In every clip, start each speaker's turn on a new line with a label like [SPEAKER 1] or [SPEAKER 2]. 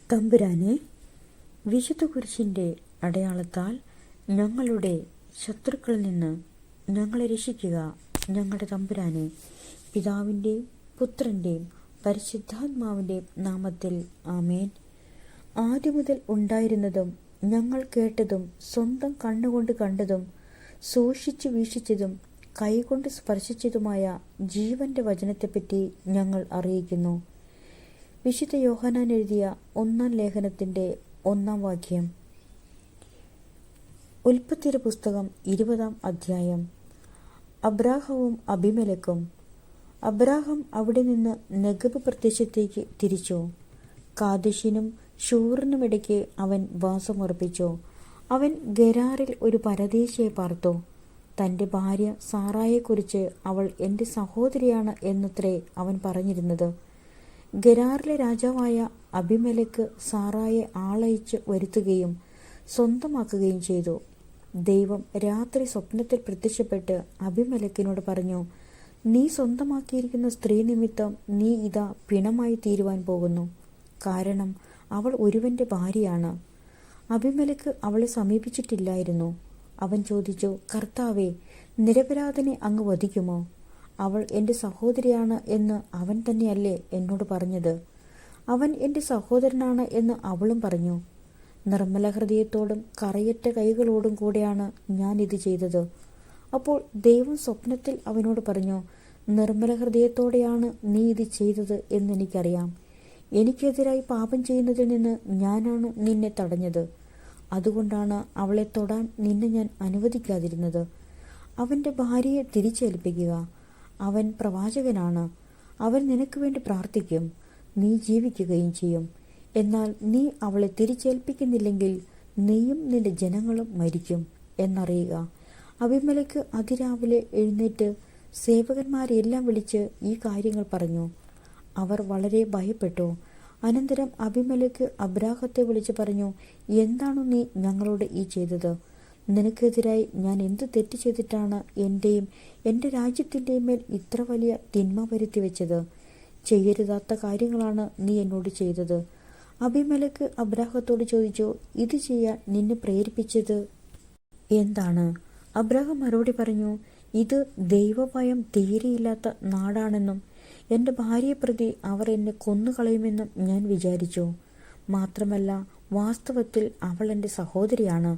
[SPEAKER 1] തമ്പുരാനെ, വിശുദ്ധ കുരിശിൻ്റെ അടയാളത്താൽ ഞങ്ങളുടെ ശത്രുക്കളിൽ നിന്ന് ഞങ്ങളെ രക്ഷിക്കുക. ഞങ്ങളുടെ തമ്പുരാനെ, പിതാവിൻ്റെയും പുത്രൻ്റെയും പരിശുദ്ധാത്മാവിൻ്റെയും നാമത്തിൽ ആമേൻ. ആദ്യം മുതൽ ഉണ്ടായിരുന്നതും ഞങ്ങൾ കേട്ടതും സ്വന്തം കണ്ണുകൊണ്ട് കണ്ടതും സൂക്ഷിച്ചു വീക്ഷിച്ചതും കൈകൊണ്ട് സ്പർശിച്ചതുമായ ജീവന്റെ വചനത്തെപ്പറ്റി ഞങ്ങൾ അറിയിക്കുന്നു. വിശുദ്ധ യോഹന്നാൻ എഴുതിയ 1-ാം ലേഖനത്തിൻ്റെ 1-ാം വാക്യം. ഉൽപ്പത്തിയുടെ പുസ്തകം 20-ാം അധ്യായം. അബ്രാഹവും അബിമേലെക്കും. അബ്രാഹാം അവിടെ നിന്ന് നെഗബ് പ്രദേശത്തേക്ക് തിരിച്ചു. കാദേശിനും ശൂറിനുമിടയ്ക്ക് അവൻ വാസമുറപ്പിച്ചു. അവൻ ഗെരാറിൽ ഒരു പരദേശിയെ പാർത്തു. തൻ്റെ ഭാര്യ സാറായെക്കുറിച്ച് അവൾ എൻ്റെ സഹോദരിയാണ് എന്നത്രേ അവൻ പറഞ്ഞിരുന്നത്. ഗെരാറിലെ രാജാവായ അബിമേലെക്ക് സാറായെ ആളയച്ച് വരുത്തുകയും സ്വന്തമാക്കുകയും ചെയ്തു. ദൈവം രാത്രി സ്വപ്നത്തിൽ പ്രത്യക്ഷപ്പെട്ട് അബിമേലെക്കിനോട് പറഞ്ഞു, നീ സ്വന്തമാക്കിയിരിക്കുന്ന സ്ത്രീ നിമിത്തം നീ ഇതാ പിണമായി തീരുവാൻ പോകുന്നു. കാരണം അവൾ ഒരുവന്റെ ഭാര്യയാണ്. അബിമേലെക്ക് അവളെ സമീപിച്ചിട്ടില്ലായിരുന്നു. അവൻ ചോദിച്ചു, കർത്താവേ, നിരപരാധനെ അങ്ങ് വധിക്കുമോ? അവൾ എൻ്റെ സഹോദരിയാണ് എന്ന് അവൻ തന്നെയല്ലേ എന്നോട് പറഞ്ഞത്? അവൻ എൻ്റെ സഹോദരനാണ് എന്ന് അവളും പറഞ്ഞു. നിർമ്മല ഹൃദയത്തോടും കറയറ്റ കൈകളോടും കൂടെയാണ് ഞാൻ ഇത് ചെയ്തത്. അപ്പോൾ ദൈവം സ്വപ്നത്തിൽ അവനോട് പറഞ്ഞു, നിർമ്മല ഹൃദയത്തോടെയാണ് നീ ഇത് ചെയ്തത് എന്നെനിക്കറിയാം. എനിക്കെതിരായി പാപം ചെയ്യുന്നതിൽ നിന്ന് ഞാനാണ് നിന്നെ തടഞ്ഞത്. അതുകൊണ്ടാണ് അവളെ തൊടാൻ നിന്നെ ഞാൻ അനുവദിക്കാതിരുന്നത്. അവൻ്റെ ഭാര്യയെ തിരിച്ചേൽപ്പിക്കുക. അവൻ പ്രവാചകനാണ്. അവൻ നിനക്ക് വേണ്ടി പ്രാർത്ഥിക്കും. നീ ജീവിക്കുകയും ചെയ്യും. എന്നാൽ നീ അവളെ തിരിച്ചേൽപ്പിക്കുന്നില്ലെങ്കിൽ നീയും നിന്റെ ജനങ്ങളും മരിക്കും എന്നറിയുക. അബിമേലെക്ക് അതിരാവിലെ എഴുന്നേറ്റ് സേവകന്മാരെല്ലാം വിളിച്ച് ഈ കാര്യങ്ങൾ പറഞ്ഞു. അവർ വളരെ ഭയപ്പെട്ടു. അനന്തരം അബിമേലെക്ക് അബ്രാഹത്തെ വിളിച്ച് പറഞ്ഞു, എന്താണ് നീ ഞങ്ങളോട് ഈ ചെയ്തത്? നിനക്കെതിരായി ഞാൻ എന്ത് തെറ്റ് ചെയ്തിട്ടാണ് എൻ്റെയും എൻ്റെ രാജ്യത്തിൻ്റെയും മേൽ ഇത്ര വലിയ തിന്മ വരുത്തി വെച്ചത്? ചെയ്യരുതാത്ത കാര്യങ്ങളാണ് നീ എന്നോട് ചെയ്തത്. അബിമേലെക്ക് അബ്രാഹത്തോട് ചോദിച്ചു, ഇത് ചെയ്യാൻ നിന്നെ പ്രേരിപ്പിച്ചത് എന്താണ്? അബ്രാഹാം മറുപടി പറഞ്ഞു, ഇത് ദൈവഭയം തീരെയില്ലാത്ത നാടാണെന്നും എൻ്റെ ഭാര്യയെ പ്രതി അവർ എന്നെ കൊന്നുകളയുമെന്നും ഞാൻ വിചാരിച്ചു. മാത്രമല്ല, വാസ്തവത്തിൽ അവൾ എൻ്റെ സഹോദരിയാണ്,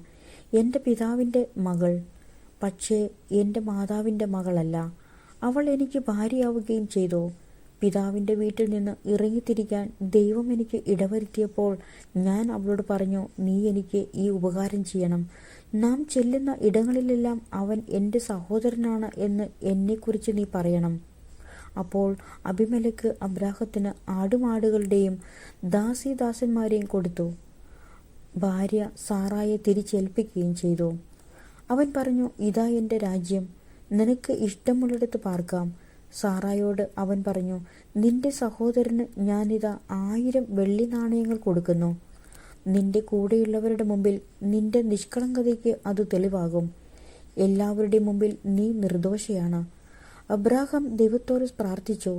[SPEAKER 1] എൻ്റെ പിതാവിൻ്റെ മകൾ, പക്ഷേ എൻ്റെ മാതാവിൻ്റെ മകളല്ല. അവൾ എനിക്ക് ഭാര്യയാവുകയും ചെയ്തു. പിതാവിൻ്റെ വീട്ടിൽ നിന്ന് ഇറങ്ങിത്തിരിക്കാൻ ദൈവം എനിക്ക് ഇടവരുത്തിയപ്പോൾ ഞാൻ അവളോട് പറഞ്ഞു, നീ എനിക്ക് ഈ ഉപകാരം ചെയ്യണം. നാം ചെല്ലുന്ന ഇടങ്ങളിലെല്ലാം അവൻ എൻ്റെ സഹോദരനാണ് എന്ന് എന്നെക്കുറിച്ച് നീ പറയണം. അപ്പോൾ അബിമേലെക്ക് അബ്രാഹത്തിന് ആടുമാടുകളുടെയും ദാസീദാസന്മാരെയും കൊടുത്തു. ഭാര്യ സാറായെ തിരിച്ചേൽപ്പിക്കുകയും ചെയ്തു. അവൻ പറഞ്ഞു, ഇതാ എൻ്റെ രാജ്യം, നിനക്ക് ഇഷ്ടമുള്ളിടത്ത് പാർക്കാം. സാറായോട് അവൻ പറഞ്ഞു, നിന്റെ സഹോദരന് ഞാനിതാ 1000 വെള്ളി നാണയങ്ങൾ കൊടുക്കുന്നു. നിന്റെ കൂടെയുള്ളവരുടെ മുമ്പിൽ നിന്റെ നിഷ്കളങ്കതയ്ക്ക് അത് തെളിവാകും. എല്ലാവരുടെയും മുമ്പിൽ നീ നിർദോഷയാണ്. അബ്രാഹാം ദൈവത്തോട് പ്രാർത്ഥിച്ചു.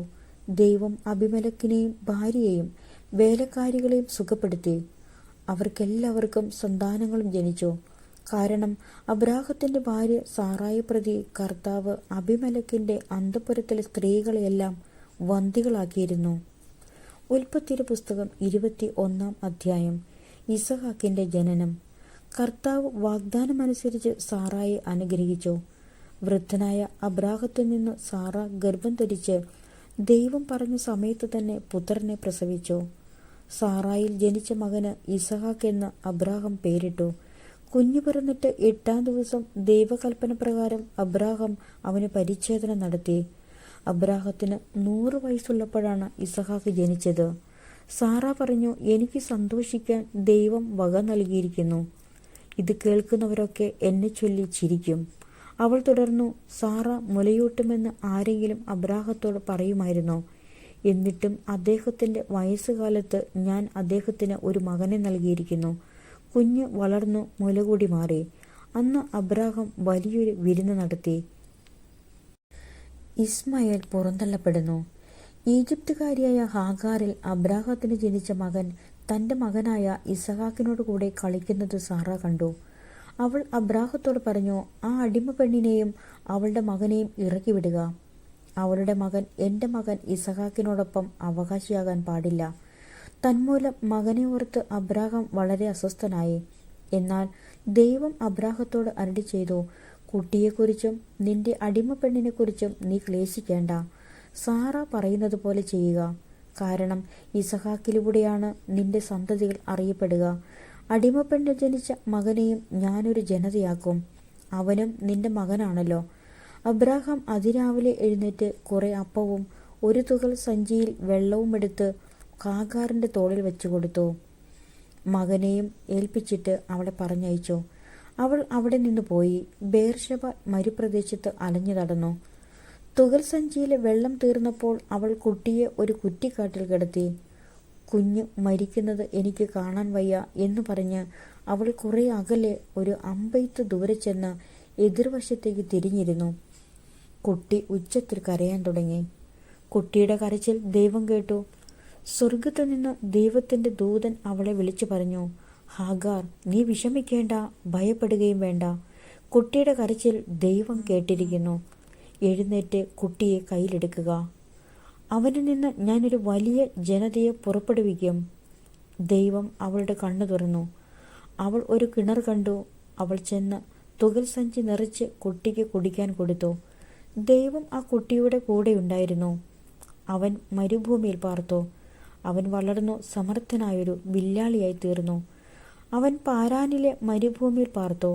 [SPEAKER 1] ദൈവം അബിമേലെക്കിനെയും ഭാര്യയെയും വേലക്കാരികളെയും സുഖപ്പെടുത്തി. അവർക്കെല്ലാവർക്കും സന്താനങ്ങളും ജനിച്ചു. കാരണം അബ്രാഹത്തിന്റെ ഭാര്യ സാറായെ പ്രതി കർത്താവ് അബിമേലെക്കിന്റെ അന്തഃപുരത്തിലെ സ്ത്രീകളെയെല്ലാം വന്ധികളാക്കിയിരുന്നു. ഉൽപ്പത്തിയുടെ പുസ്തകം 21-ാം അധ്യായം. ഇസഹാക്കിന്റെ ജനനം. കർത്താവ് വാഗ്ദാനമനുസരിച്ച് സാറായെ അനുഗ്രഹിച്ചു. വൃദ്ധനായ അബ്രാഹത്തിൽ നിന്ന് സാറ ഗർഭം ധരിച്ച് ദൈവം പറഞ്ഞ സമയത്ത് തന്നെ പുത്രനെ പ്രസവിച്ചു. സാറായിൽ ജനിച്ച മകന് ഇസഹാക്ക് എന്ന് അബ്രാഹാം പേരിട്ടു. കുഞ്ഞു പിറന്നിട്ട് 8-ാം ദിവസം ദൈവകൽപ്പന പ്രകാരം അബ്രാഹാം അവന് പരിച്ഛേദന നടത്തി. അബ്രാഹത്തിന് 100 വയസ്സുള്ളപ്പോഴാണ് ഇസഹാക്ക് ജനിച്ചത്. സാറ പറഞ്ഞു, എനിക്ക് സന്തോഷിക്കാൻ ദൈവം വക നൽകിയിരിക്കുന്നു. ഇത് കേൾക്കുന്നവരൊക്കെ എന്നെ ചൊല്ലി ചിരിക്കും. അവൾ തുടർന്നു, സാറ മുലയൂട്ടുമെന്ന് ആരെങ്കിലും അബ്രാഹത്തോട് പറയുമായിരുന്നോ? എന്നിട്ടും അദ്ദേഹത്തിൻ്റെ വയസ്സുകാലത്ത് ഞാൻ അദ്ദേഹത്തിന് ഒരു മകനെ നൽകിയിരിക്കുന്നു. കുഞ്ഞ് വളർന്നു മുലകൂടി മാറി. അന്ന് അബ്രാഹാം വലിയൊരു വിരുന്ന് നടത്തി. ഇസ്മായേൽ പുറന്തള്ളപ്പെടുന്നു. ഈജിപ്തുകാരിയായ ഹാഗാറിൽ അബ്രാഹത്തിന് ജനിച്ച മകൻ തൻ്റെ മകനായ ഇസഹാക്കിനോട് കൂടെ കളിക്കുന്നത് സാറ കണ്ടു. അവൾ അബ്രാഹത്തോട് പറഞ്ഞു, ആ അടിമ പെണ്ണിനെയും അവളുടെ മകനെയും ഇറക്കി വിടുക. അവളുടെ മകൻ എൻ്റെ മകൻ ഇസഹാക്കിനോടൊപ്പം അവകാശിയാകാൻ പാടില്ല. തന്മൂലം മകനെ ഓർത്ത് അബ്രാഹാം വളരെ അസ്വസ്ഥനായി. എന്നാൽ ദൈവം അബ്രാഹത്തോട് അരുളി ചെയ്തു, കുട്ടിയെക്കുറിച്ചും നിന്റെ അടിമ പെണ്ണിനെക്കുറിച്ചും നീ ക്ലേശിക്കേണ്ട. സാറ പറയുന്നത് പോലെ ചെയ്യുക. കാരണം ഇസഹാക്കിലൂടെയാണ് നിന്റെ സന്തതികൾ അറിയപ്പെടുക. അടിമപ്പെണ്ണ് ജനിച്ച മകനെയും ഞാനൊരു ജനതയാക്കും. അവനും നിന്റെ മകനാണല്ലോ. അബ്രാഹാം അതിരാവിലെ എഴുന്നേറ്റ് കുറെ അപ്പവും ഒരു തുകൽ സഞ്ചിയിൽ വെള്ളവും എടുത്ത് ഹാഗാറിന്റെ തോളിൽ വെച്ചു കൊടുത്തു. മകനെയും ഏൽപ്പിച്ചിട്ട് അവളെ പറഞ്ഞയച്ചു. അവൾ അവിടെ നിന്ന് പോയി ബേർശബ മരുപ്രദേശത്ത് അലഞ്ഞു നടന്നു. തുകൽ സഞ്ചിയിലെ വെള്ളം തീർന്നപ്പോൾ അവൾ കുട്ടിയെ ഒരു കുറ്റിക്കാട്ടിൽ കിടത്തി. കുഞ്ഞ് മരിക്കുന്നത് എനിക്ക് കാണാൻ വയ്യ എന്ന് പറഞ്ഞ് അവൾ കുറെ അകലെ ഒരു അമ്പെയ്ത്ത് ദൂരെ ചെന്ന് എതിർവശത്തേക്ക് തിരിഞ്ഞിരുന്നു. കുട്ടി ഉച്ചത്തിൽ കരയാൻ തുടങ്ങി. കുട്ടിയുടെ കരച്ചിൽ ദൈവം കേട്ടു. സ്വർഗത്തു നിന്ന് ദൈവത്തിന്റെ ദൂതൻ അവളെ വിളിച്ചു പറഞ്ഞു, ഹാഗാർ, നീ വിഷമിക്കേണ്ട, ഭയപ്പെടുകയും വേണ്ട. കുട്ടിയുടെ കരച്ചിൽ ദൈവം കേട്ടിരിക്കുന്നു. എഴുന്നേറ്റ് കുട്ടിയെ കയ്യിലെടുക്കുക. അവനിൽ നിന്ന് ഞാനൊരു വലിയ ജനതയെ പുറപ്പെടുവിക്കും. ദൈവം അവളുടെ കണ്ണു തുറന്നു. അവൾ ഒരു കിണർ കണ്ടു. അവൾ ചെന്ന് തുകൽ സഞ്ചി നിറച്ച് കുട്ടിക്ക് കുടിക്കാൻ കൊടുത്തു. ദൈവം ആ കുട്ടിയുടെ കൂടെ ഉണ്ടായിരുന്നു. അവൻ മരുഭൂമിയിൽ പാർത്തു. അവൻ വളർന്നു സമർത്ഥനായൊരു വില്ലാളിയായി തീർന്നു. അവൻ പാരാനിലെ മരുഭൂമിയിൽ പാർത്തു.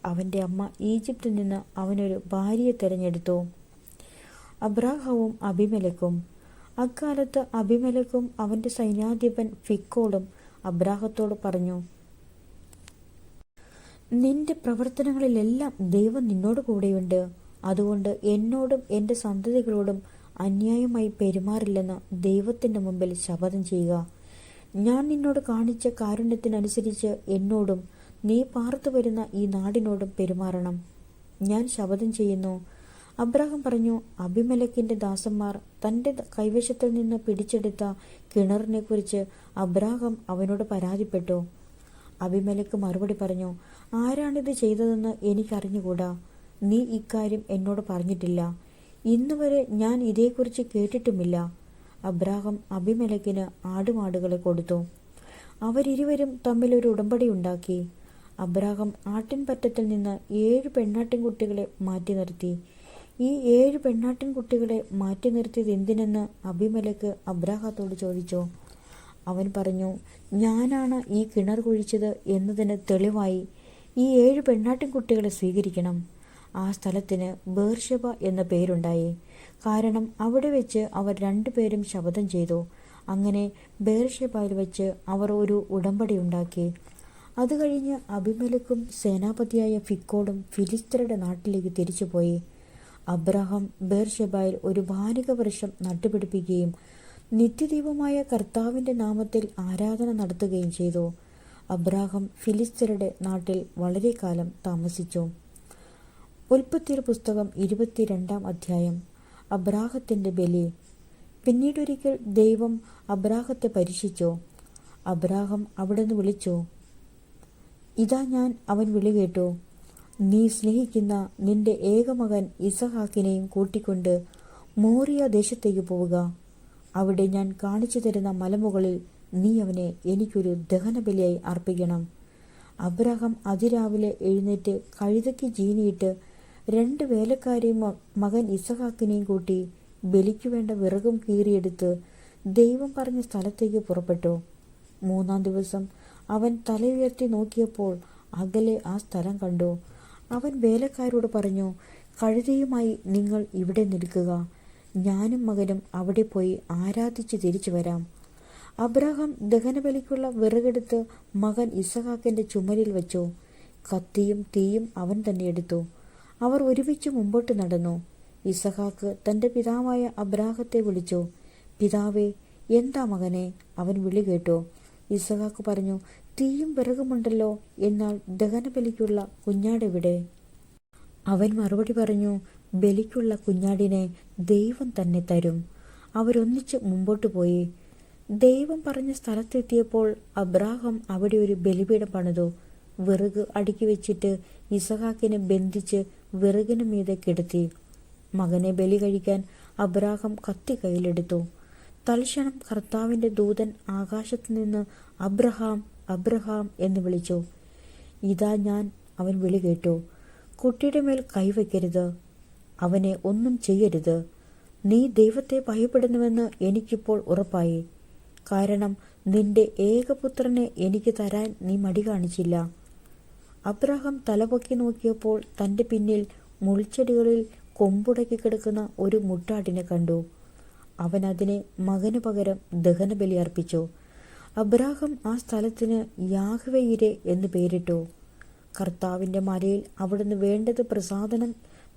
[SPEAKER 1] അവൻ്റെ അമ്മ ഈജിപ്തിൽ നിന്ന് അവനൊരു ഭാര്യയെ തിരഞ്ഞെടുത്തു. അബ്രാഹാവും അബിമേലെക്കും. അക്കാലത്ത് അബിമേലെക്കും അവൻ്റെ സൈന്യാധിപൻ ഫിക്കോളും അബ്രാഹത്തോട് പറഞ്ഞു, നിന്റെ പ്രവർത്തനങ്ങളിലെല്ലാം ദൈവം നിന്നോട് കൂടെയുണ്ട്. അതുകൊണ്ട് എന്നോടും എൻ്റെ സന്തതികളോടും അന്യായമായി പെരുമാറില്ലെന്ന് ദൈവത്തിൻ്റെ മുമ്പിൽ ശപഥം ചെയ്യുക. ഞാൻ നിന്നോട് കാണിച്ച കാരുണ്യത്തിനനുസരിച്ച് എന്നോടും നീ പാർത്തു വരുന്ന ഈ നാടിനോടും പെരുമാറണം. ഞാൻ ശപഥം ചെയ്യുന്നു. അബ്രാഹാം പറഞ്ഞു. അബിമേലെക്കിന്റെ ദാസന്മാർ തൻ്റെ കൈവശത്തിൽ നിന്ന് പിടിച്ചെടുത്ത കിണറിനെ കുറിച്ച് അബ്രാഹാം അവനോട് പരാതിപ്പെട്ടു. അബിമേലെക്ക് മറുപടി പറഞ്ഞു, ആരാണിത് ചെയ്തതെന്ന് എനിക്കറിഞ്ഞുകൂടാ. നീ ഇക്കാര്യം എന്നോട് പറഞ്ഞിട്ടില്ല. ഇന്നുവരെ ഞാൻ ഇതേക്കുറിച്ച് കേട്ടിട്ടുമില്ല. അബ്രാഹാം അബിമേലെക്കിന് ആടുമാടുകളെ കൊടുത്തു. അവരിരുവരും തമ്മിൽ ഒരു ഉടമ്പടി ഉണ്ടാക്കി. അബ്രാഹാം ആട്ടിൻപറ്റത്തിൽ നിന്ന് 7 പെണ്ണാട്ടിൻകുട്ടികളെ മാറ്റി നിർത്തി. ഈ 7 പെണ്ണാട്ടിൻകുട്ടികളെ മാറ്റി നിർത്തിയത് എന്തിനെന്ന് അബിമേലെക്ക് അബ്രാഹത്തോട് ചോദിച്ചു. അവൻ പറഞ്ഞു, ഞാനാണ് ഈ കിണർ കുഴിച്ചത് എന്നതിന് തെളിവായി ഈ 7 പെണ്ണാട്ടിൻകുട്ടികളെ സ്വീകരിക്കണം. ആ സ്ഥലത്തിന് ബേർശബ എന്ന പേരുണ്ടായി. കാരണം അവിടെ വെച്ച് അവർ 2 പേരും ശപഥം ചെയ്തു. അങ്ങനെ ബേർശബയിൽ വെച്ച് അവർ ഒരു ഉടമ്പടി ഉണ്ടാക്കി. അത് കഴിഞ്ഞ് അബിമേലെക്കും സേനാപതിയായ ഫിക്കോളും ഫിലിസ്ത്യരുടെ നാട്ടിലേക്ക് തിരിച്ചുപോയി. അബ്രാഹാം ബേർശബയിൽ ഒരു വാനിക വൃക്ഷം നട്ടുപിടിപ്പിക്കുകയും നിത്യദൈവമായ കർത്താവിൻ്റെ നാമത്തിൽ ആരാധന നടത്തുകയും ചെയ്തു. അബ്രാഹാം ഫിലിസ്ത്യരുടെ നാട്ടിൽ വളരെ കാലം താമസിച്ചു. ഉൽപ്പത്തിയുടെ പുസ്തകം 22-ാം അധ്യായം. അബ്രാഹത്തിന്റെ ബലി. പിന്നീടൊരിക്കൽ ദൈവം അബ്രാഹത്തെ പരീക്ഷിച്ചു. അബ്രാഹാം അവിടുന്ന് വിളിച്ചു, ഇതാ ഞാൻ. അവൻ വിളി കേട്ടു. നീ സ്നേഹിക്കുന്ന നിന്റെ ഏകമകൻ ഇസഹാക്കിനെയും കൂട്ടിക്കൊണ്ട് മോറിയ ദേശത്തേക്ക് പോവുക. അവിടെ ഞാൻ കാണിച്ചു തരുന്ന മലമുകളിൽ നീ അവനെ എനിക്കൊരു ദഹനബലിയായി അർപ്പിക്കണം. അബ്രാഹാം അതിരാവിലെ എഴുന്നേറ്റ് കഴുതയ്ക്ക് ജീനിയിട്ട് 2 വേലക്കാരെയും മകൻ ഇസഹാക്കിനെയും കൂട്ടി ബലിക്കു വേണ്ട വിറകും കീറിയെടുത്ത് ദൈവം പറഞ്ഞ സ്ഥലത്തേക്ക് പുറപ്പെട്ടു. 3-ാം ദിവസം അവൻ തലയുയർത്തി നോക്കിയപ്പോൾ അകലെ ആ സ്ഥലം കണ്ടു. അവൻ വേലക്കാരോട് പറഞ്ഞു, കഴുതയുമായി നിങ്ങൾ ഇവിടെ നിൽക്കുക. ഞാനും മകനും അവിടെ പോയി ആരാധിച്ച് തിരിച്ചു വരാം. അബ്രാഹാം ദഹനബലിക്കുള്ള വിറകെടുത്ത് മകൻ ഇസഹാക്കിന്റെ ചുമലിൽ വെച്ചു. കത്തിയും തീയും അവൻ തന്നെ എടുത്തു. അവർ ഒരുമിച്ച് മുമ്പോട്ട് നടന്നു. ഇസഹാക്ക് തന്റെ പിതാവായ അബ്രാഹത്തെ വിളിച്ചു. പിതാവേ, എന്താ മകനെ? അവൻ വിളി കേട്ടു. ഇസഹാക്ക് പറഞ്ഞു, തീയും വിറകുമുണ്ടല്ലോ, എന്നാൽ ദഹനബലിക്കുള്ള കുഞ്ഞാടെവിടെ? അവൻ മറുപടി പറഞ്ഞു, ബലിക്കുള്ള കുഞ്ഞാടിനെ ദൈവം തന്നെ തരും. അവരൊന്നിച്ച് മുമ്പോട്ട് പോയി. ദൈവം പറഞ്ഞ സ്ഥലത്തെത്തിയപ്പോൾ അബ്രാഹാം അവിടെ ഒരു ബലിപീഠം പണിതു. വിറക് അടുക്കി വെച്ചിട്ട് ഇസഹാക്കിനെ ബന്ധിച്ച് വിറകിന് മീതെ കിടത്തി. മകനെ ബലി കഴിക്കാൻ അബ്രാഹാം കത്തി കയ്യിലെടുത്തു. തൽക്ഷണം കർത്താവിന്റെ ദൂതൻ ആകാശത്തു നിന്ന് അബ്രഹാം അബ്രഹാം എന്ന് വിളിച്ചു. ഇതാ ഞാൻ, അവൻ വിളി കേട്ടു. കുട്ടിയുടെ മേൽ കൈവയ്ക്കരുത്, അവനെ ഒന്നും ചെയ്യരുത്. നീ ദൈവത്തെ ഭയപ്പെടുന്നുവെന്ന് എനിക്കിപ്പോൾ ഉറപ്പായി. കാരണം നിന്റെ ഏകപുത്രനെ എനിക്ക് തരാൻ നീ മടി കാണിച്ചില്ല. അബ്രഹാം തലപൊക്കി നോക്കിയപ്പോൾ തന്റെ പിന്നിൽ മുൾച്ചെടികളിൽ കൊമ്പുടക്കി കിടക്കുന്ന ഒരു മുട്ടാടിനെ കണ്ടു. അവൻ അതിനെ മകനു പകരം ദഹനബലി അർപ്പിച്ചു. അബ്രാഹാം ആ സ്ഥലത്തിന് യാഹ്വേ-യിരെ എന്ന് പേരിട്ടു. കർത്താവിന്റെ മലയിൽ അവിടുന്ന് വേണ്ടത്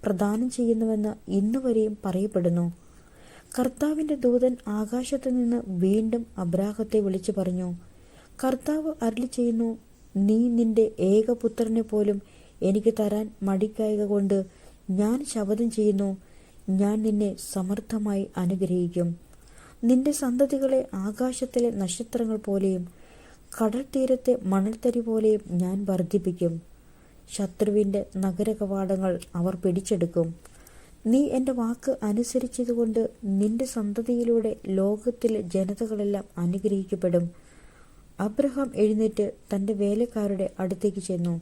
[SPEAKER 1] പ്രദാനം ചെയ്യുന്നുവെന്ന് ഇന്നുവരെയും പറയപ്പെടുന്നു. കർത്താവിന്റെ ദൂതൻ ആകാശത്തു നിന്ന് വീണ്ടും അബ്രാഹത്തെ വിളിച്ചു പറഞ്ഞു, കർത്താവ് അരുളി ചെയ്യുന്നു, നീ നിന്റെ ഏകപുത്രനെ പോലും എനിക്ക് തരാൻ മടിക്കായക കൊണ്ട് ഞാൻ ശപഥം ചെയ്യുന്നു, ഞാൻ നിന്നെ സമർത്ഥമായി അനുഗ്രഹിക്കും. നിന്റെ സന്തതികളെ ആകാശത്തിലെ നക്ഷത്രങ്ങൾ പോലെയും കടൽ തീരത്തെ മണൽത്തരി പോലെയും ഞാൻ വർദ്ധിപ്പിക്കും. ശത്രുവിന്റെ നഗരകവാടങ്ങൾ അവർ പിടിച്ചെടുക്കും. നീ എൻ്റെ വാക്ക് അനുസരിച്ചതുകൊണ്ട് നിന്റെ സന്തതിയിലൂടെ ലോകത്തിലെ ജനതകളെല്ലാം അനുഗ്രഹിക്കപ്പെടും. അബ്രഹാം എഴുന്നേറ്റ് തൻ്റെ വേലക്കാരുടെ അടുത്തേക്ക് ചെന്നു.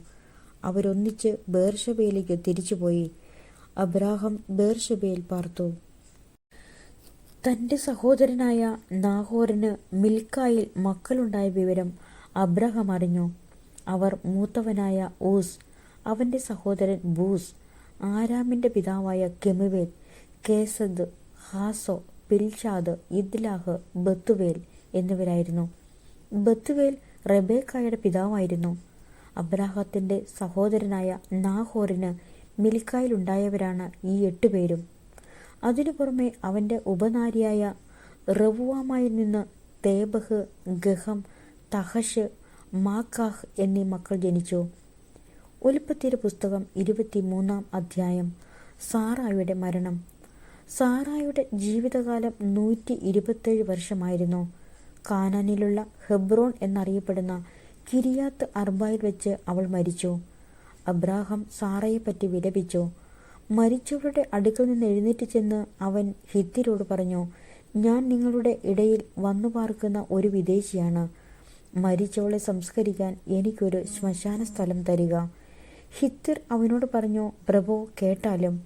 [SPEAKER 1] അവരൊന്നിച്ച് ബേർഷബയിലേക്ക് തിരിച്ചുപോയി. അബ്രാഹാം ബേർഷബയിൽ പാർത്തു. തൻ്റെ സഹോദരനായ നാഹോറിന് മിൽക്കായിൽ മക്കളുണ്ടായ വിവരം അബ്രഹാം അറിഞ്ഞു. അവർ മൂത്തവനായ ഊസ്, അവൻ്റെ സഹോദരൻ ബൂസ്, ആരാമിന്റെ പിതാവായ കെമുവേൽ, കേസദ്, ഹാസോ, പിൽഷാദ്, ഇദ്ലാഹ്, ബത്തുവേൽ എന്നിവരായിരുന്നു. ബത്തുവേൽ റെബേക്കായുടെ പിതാവായിരുന്നു. അബ്രാഹത്തിന്റെ സഹോദരനായ നാഹോറിന് മിൽക്കായിലുണ്ടായവരാണ് ഈ 8 പേരും. അതിനു പുറമെ അവന്റെ ഉപനാരിയായ റവുവാമായിൽ നിന്ന് തേബഹ്, ഗഹം, തഹഷ്, മാക്കാഹ് എന്നീ മക്കൾ ജനിച്ചു. ഉൽപ്പത്തിയുടെ പുസ്തകം 23-ാം അധ്യായം. സാറായുടെ മരണം. സാറായുടെ ജീവിതകാലം 127 വർഷമായിരുന്നു. കാനാനിലുള്ള ഹെബ്രോൺ എന്നറിയപ്പെടുന്ന കിരിയാത്ത് അർബായിൽ വെച്ച് അവൾ മരിച്ചു. അബ്രാഹാം സാറയെപ്പറ്റി വിലപിച്ചു. മരിച്ചവരുടെ അടുക്കൽ നിന്ന് എഴുന്നേറ്റ് ചെന്ന് അവൻ ഹിത്യരോട് പറഞ്ഞു, ഞാൻ നിങ്ങളുടെ ഇടയിൽ വന്നു പാർക്കുന്ന ഒരു വിദേശിയാണ്. മരിച്ചവളെ സംസ്കരിക്കാൻ എനിക്കൊരു ശ്മശാന സ്ഥലം തരിക. ഹിത്യർ അവനോട് പറഞ്ഞു, പ്രഭു, കേട്ടാലും,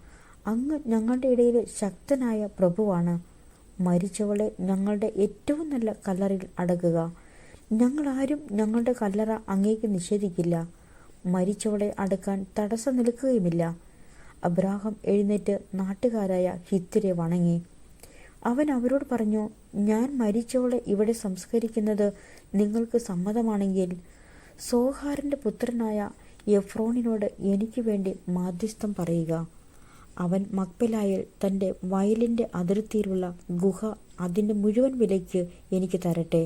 [SPEAKER 1] അങ്ങ് ഞങ്ങളുടെ ഇടയിൽ ശക്തനായ പ്രഭുവാണ്. മരിച്ചവളെ ഞങ്ങളുടെ ഏറ്റവും നല്ല കല്ലറയിൽ അടക്കുക. ഞങ്ങളാരും ഞങ്ങളുടെ കല്ലറ അങ്ങേക്ക് നിഷേധിക്കില്ല. മരിച്ചവളെ അടക്കാൻ തടസ്സം നിൽക്കുകയുമില്ല. അബ്രാഹാം എഴുന്നേറ്റ് നാട്ടുകാരായ ഹിത്യരെ വണങ്ങി. അവൻ അവരോട് പറഞ്ഞു, ഞാൻ മരിച്ചവളെ ഇവിടെ സംസ്കരിക്കുന്നത് നിങ്ങൾക്ക് സമ്മതമാണെങ്കിൽ സോഹാറിന്റെ പുത്രനായ എഫ്രോണിനോട് എനിക്ക് വേണ്ടി മാധ്യസ്ഥം പറയുക. അവൻ മക്പെലായിൽ തൻ്റെ വയലിൻ്റെ അതിർത്തിയിലുള്ള ഗുഹ അതിൻ്റെ മുഴുവൻ വിലയ്ക്ക് എനിക്ക് തരട്ടെ.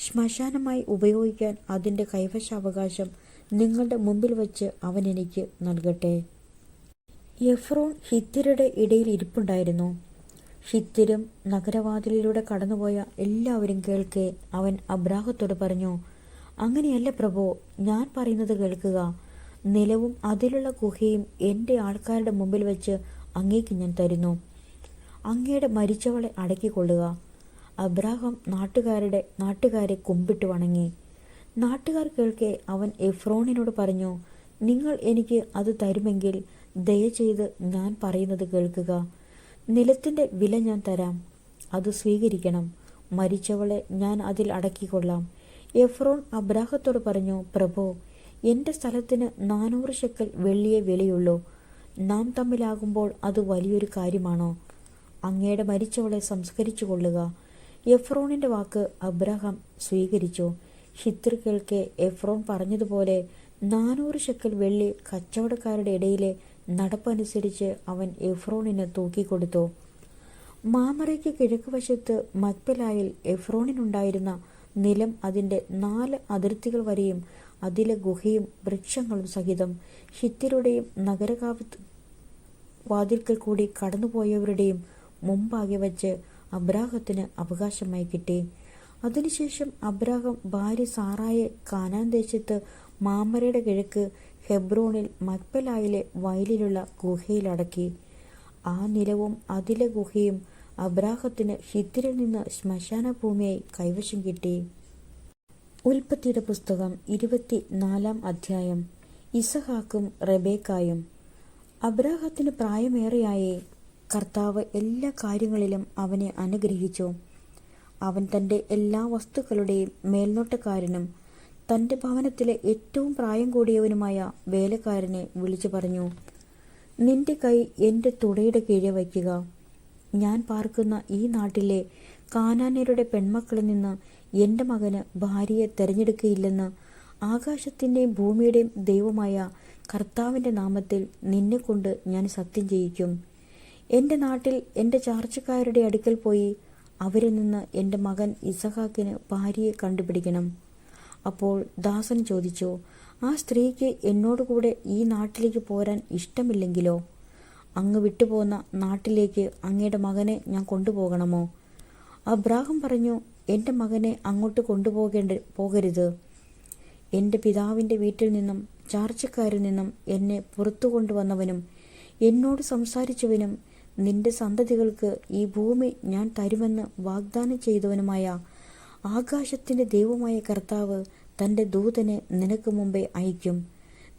[SPEAKER 1] ശ്മശാനമായി ഉപയോഗിക്കാൻ അതിൻ്റെ കൈവശാവകാശം നിങ്ങളുടെ മുമ്പിൽ വച്ച് അവൻ എനിക്ക് നൽകട്ടെ. എഫ്രോൺ ഹിത്യരുടെ ഇടയിൽ ഇരിപ്പുണ്ടായിരുന്നു. ഹിത്യരും നഗരവാതിലിലൂടെ കടന്നുപോയ എല്ലാവരും കേൾക്കെ അവൻ അബ്രാഹത്തോട് പറഞ്ഞു, അങ്ങനെയല്ല പ്രഭു, ഞാൻ പറയുന്നത് കേൾക്കുക. നിലവും അതിലുള്ള ഗുഹയും എൻ്റെ ആൾക്കാരുടെ മുമ്പിൽ വെച്ച് അങ്ങേക്ക് ഞാൻ തരുന്നു. അങ്ങയുടെ മരിച്ചവളെ അടക്കിക്കൊള്ളുക. അബ്രാഹാം നാട്ടുകാരെ കുമ്പിട്ട് വണങ്ങി. നാട്ടുകാർ കേൾക്കെ അവൻ എഫ്രോണിനോട് പറഞ്ഞു, നിങ്ങൾ എനിക്ക് അത് തരുമെങ്കിൽ ദയചെയ്ത് ഞാൻ പറയുന്നത് കേൾക്കുക. നിലത്തിൻ്റെ വില ഞാൻ തരാം, അത് സ്വീകരിക്കണം. മരിച്ചവളെ ഞാൻ അതിൽ അടക്കിക്കൊള്ളാം. എഫ്രോൺ അബ്രാഹത്തോട് പറഞ്ഞു, പ്രഭു, എൻ്റെ സ്ഥലത്തിന് 400 ശെക്കൽ വെള്ളിയെ വിലയുള്ളൂ. നാം തമ്മിലാകുമ്പോൾ അത് വലിയൊരു കാര്യമാണോ? അങ്ങയുടെ മരിച്ചവളെ സംസ്കരിച്ചു കൊള്ളുക. എഫ്രോണിന്റെ വാക്ക് അബ്രാഹാം സ്വീകരിച്ചു. ഹിത്യർ കേൾക്കെ എഫ്രോൺ പറഞ്ഞതുപോലെ 400 ശെക്കൽ വെള്ളി കച്ചവടക്കാരുടെ ഇടയിലെ നടപ്പനുസരിച്ച് അവൻ എഫ്രോണിന് തൂക്കിക്കൊടുത്തു. മാമറയ്ക്ക് കിഴക്കുവശത്ത് മക്പെലായിൽ എഫ്രോണിനുണ്ടായിരുന്ന നിലം അതിൻ്റെ 4 അതിർത്തികൾ വരെയും അതിലെ ഗുഹയും വൃക്ഷങ്ങളും സഹിതം ഹിത്യരുടെയും വാതിൽക്കൽ കൂടി കടന്നുപോയവരുടെയും മുമ്പാകെ വച്ച് അബ്രാഹത്തിന് അവകാശമായി കിട്ടി. അതിനുശേഷം അബ്രാഹാം ഭാര്യ സാറായെ കാനാൻ ദേശത്ത് മാമരയുടെ കിഴക്ക് ഹെബ്രോണിൽ മക്പെലായിലെ വയലിലുള്ള ഗുഹയിൽ അടക്കി. ആ നിലവും അതിലെ ഗുഹയും അബ്രാഹത്തിന് ഹിത്യരിൽ നിന്ന് ശ്മശാന ഭൂമിയായി കൈവശം കിട്ടി. ഉൽപ്പത്തിയുടെ പുസ്തകം 24 അധ്യായം. ഇസഹാക്കും റെബേക്കായും. അബ്രാഹത്തിന് പ്രായമേറെയായേ കർത്താവ് എല്ലാ കാര്യങ്ങളിലും അവനെ അനുഗ്രഹിച്ചു. അവൻ തൻ്റെ എല്ലാ വസ്തുക്കളുടെയും മേൽനോട്ടക്കാരനും തൻ്റെ ഭവനത്തിലെ ഏറ്റവും പ്രായം കൂടിയവനുമായ വേലക്കാരനെ വിളിച്ചു പറഞ്ഞു, നിന്റെ കൈ എൻ്റെ തുടയുടെ കീഴെ വയ്ക്കുക. ഞാൻ പാർക്കുന്ന ഈ നാട്ടിലെ കാനാന്യരുടെ പെൺമക്കളിൽ നിന്ന് എൻ്റെ മകന് ഭാര്യയെ തിരഞ്ഞെടുക്കുകയില്ലെന്ന് ആകാശത്തിൻ്റെയും ഭൂമിയുടെയും ദൈവമായ കർത്താവിൻ്റെ നാമത്തിൽ നിന്നെക്കൊണ്ട് ഞാൻ സത്യം ചെയ്യിക്കും. എൻ്റെ നാട്ടിൽ എൻ്റെ ചാർച്ചക്കാരുടെ അടുക്കൽ പോയി അവരിൽ നിന്ന് എൻ്റെ മകൻ ഇസഹാക്കിന് ഭാര്യയെ കണ്ടുപിടിക്കണം. അപ്പോൾ ദാസൻ ചോദിച്ചു, ആ സ്ത്രീക്ക് എന്നോടുകൂടെ ഈ നാട്ടിലേക്ക് പോരാൻ ഇഷ്ടമില്ലെങ്കിലോ? അങ്ങ് വിട്ടുപോകുന്ന നാട്ടിലേക്ക് അങ്ങയുടെ മകനെ ഞാൻ കൊണ്ടുപോകണമോ? അബ്രാഹാം പറഞ്ഞു, എൻ്റെ മകനെ അങ്ങോട്ട് പോകരുത്. എൻ്റെ പിതാവിൻ്റെ വീട്ടിൽ നിന്നും ചാർച്ചക്കാരിൽ നിന്നും എന്നെ പുറത്തു കൊണ്ടുവന്നവനും എന്നോട് സംസാരിച്ചവനും നിന്റെ സന്തതികൾക്ക് ഈ ഭൂമി ഞാൻ തരുമെന്ന് വാഗ്ദാനം ചെയ്തവനുമായ ആകാശത്തിൻ്റെ ദൈവമായ കർത്താവ് തൻ്റെ ദൂതനെ നിനക്ക് മുമ്പേ അയക്കും.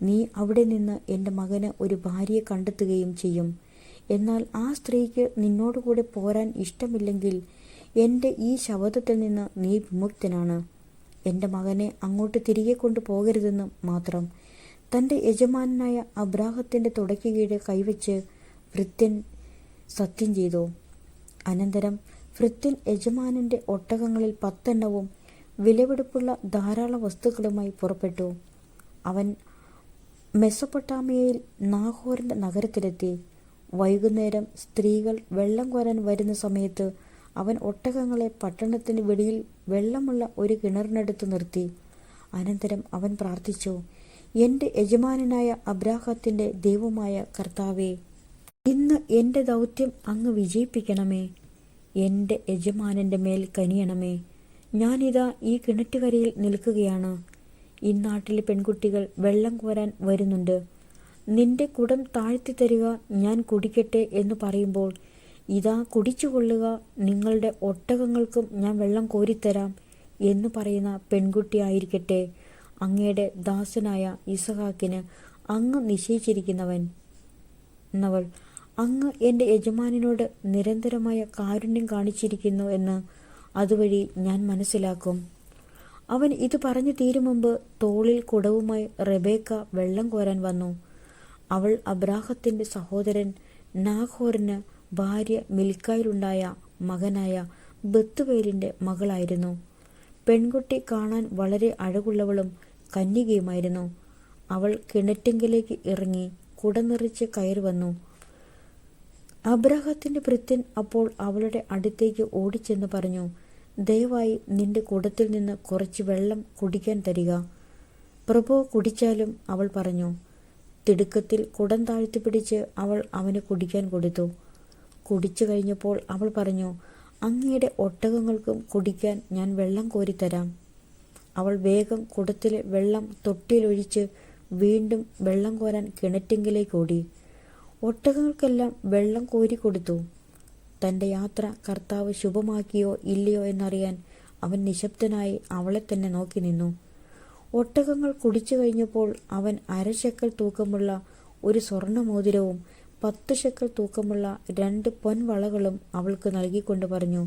[SPEAKER 1] നീ അവിടെ നിന്ന് എൻ്റെ മകന് ഒരു ഭാര്യയെ കണ്ടെത്തുകയും ചെയ്യും. എന്നാൽ ആ സ്ത്രീക്ക് നിന്നോടുകൂടെ പോരാൻ ഇഷ്ടമില്ലെങ്കിൽ എൻ്റെ ഈ ശപഥത്തിൽ നിന്ന് നീ വിമുക്തനാണ്. എൻ്റെ മകനെ അങ്ങോട്ട് തിരികെ കൊണ്ടുപോകരുതെന്ന് മാത്രം. തൻ്റെ യജമാനായ അബ്രാഹത്തിൻ്റെ തുടയ്ക്ക് കീഴെ കൈവച്ച് ഭൃത്യൻ സത്യം ചെയ്തു. അനന്തരം ഭൃത്യൻ യജമാനൻ്റെ ഒട്ടകങ്ങളിൽ 10 വിലപിടിപ്പുള്ള ധാരാളം വസ്തുക്കളുമായി പുറപ്പെട്ടു. അവൻ മെസൊപ്പൊട്ടാമിയയിൽ നാഹോറിൻ്റെ നഗരത്തിലെത്തി. വൈകുന്നേരം സ്ത്രീകൾ വെള്ളം കോരാൻ വരുന്ന സമയത്ത് അവൻ ഒട്ടകങ്ങളെ പട്ടണത്തിന് വെളിയിൽ വെള്ളമുള്ള ഒരു കിണറിനടുത്ത് നിർത്തി. അനന്തരം അവൻ പ്രാർത്ഥിച്ചു, എൻ്റെ യജമാനനായ അബ്രാഹത്തിൻ്റെ ദൈവമായ കർത്താവേ, ഇന്ന് എൻ്റെ ദൗത്യം അങ്ങ് വിജയിപ്പിക്കണമേ. എൻ്റെ യജമാനൻ്റെ മേൽ കനിയണമേ. ഞാനിതാ ഈ കിണറ്റുകരയിൽ നിൽക്കുകയാണ്. ഇന്നാട്ടിലെ പെൺകുട്ടികൾ വെള്ളം കോരാൻ വരുന്നുണ്ട്. നിന്റെ കുടം താഴ്ത്തി തരിക, ഞാൻ കുടിക്കട്ടെ എന്ന് പറയുമ്പോൾ, ഇതാ കുടിച്ചുകൊള്ളുക, നിങ്ങളുടെ ഒട്ടകങ്ങൾക്കും ഞാൻ വെള്ളം കോരിത്തരാം എന്ന് പറയുന്ന പെൺകുട്ടി ആയിരിക്കട്ടെ അങ്ങയുടെ ദാസനായ ഇസഹാക്കിന് അങ്ങ് നിശ്ചയിച്ചിരിക്കുന്നവൻ. അങ്ങ് എൻ്റെ യജമാനനോട് നിരന്തരമായ കാരുണ്യം കാണിച്ചിരിക്കുന്നു എന്ന് അതുവഴി ഞാൻ മനസ്സിലാക്കും. അവൻ ഇത് പറഞ്ഞു തീരും മുമ്പ് തോളിൽ കുടവുമായി റെബേക്ക വെള്ളം കോരാൻ വന്നു. അവൾ അബ്രാഹത്തിൻ്റെ സഹോദരൻ നാഹോറിന് ഭാര്യ മിൽക്കായിലുണ്ടായ മകനായ ബത്തുവേലിൻ്റെ മകളായിരുന്നു. പെൺകുട്ടി കാണാൻ വളരെ അഴകുള്ളവളും കന്യകയുമായിരുന്നു. അവൾ കിണറ്റിങ്കലേക്ക് ഇറങ്ങി കുട നിറച്ച് കയറി വന്നു. അബ്രാഹത്തിൻ്റെ ഭൃത്യൻ അപ്പോൾ അവളുടെ അടുത്തേക്ക് ഓടിച്ചെന്ന് പറഞ്ഞു, ദയവായി നിന്റെ കുടത്തിൽ നിന്ന് കുറച്ച് വെള്ളം കുടിക്കാൻ തരിക. പ്രഭോ, കുടിച്ചാലും, അവൾ പറഞ്ഞു. തിടുക്കത്തിൽ കുടം താഴ്ത്തിപ്പിടിച്ച് അവൾ അവന് കുടിക്കാൻ കൊടുത്തു. കുടിച്ചു കഴിഞ്ഞപ്പോൾ അവൾ പറഞ്ഞു, അങ്ങയുടെ ഒട്ടകങ്ങൾക്കും കുടിക്കാൻ ഞാൻ വെള്ളം കോരിത്തരാം. അവൾ വേഗം കുടത്തിലെ വെള്ളം തൊട്ടിയിലൊഴിച്ച് വീണ്ടും വെള്ളം കോരാൻ കിണറ്റിങ്കിലേക്ക് ഓടി. ഒട്ടകങ്ങൾക്കെല്ലാം വെള്ളം കോരിക്കൊടുത്തു. തൻ്റെ യാത്ര കർത്താവ് ശുഭമാക്കിയോ ഇല്ലയോ എന്നറിയാൻ അവൻ നിശബ്ദനായി അവളെ തന്നെ നോക്കി നിന്നു. ഒട്ടകങ്ങൾ കുടിച്ചു കഴിഞ്ഞപ്പോൾ അവൻ 1/2 ശെക്കൽ തൂക്കമുള്ള ഒരു സ്വർണ്ണമോതിരവും 10 ശെക്കൽ തൂക്കമുള്ള 2 പൊൻവളകളും അവൾക്ക് നൽകിക്കൊണ്ട് പറഞ്ഞു,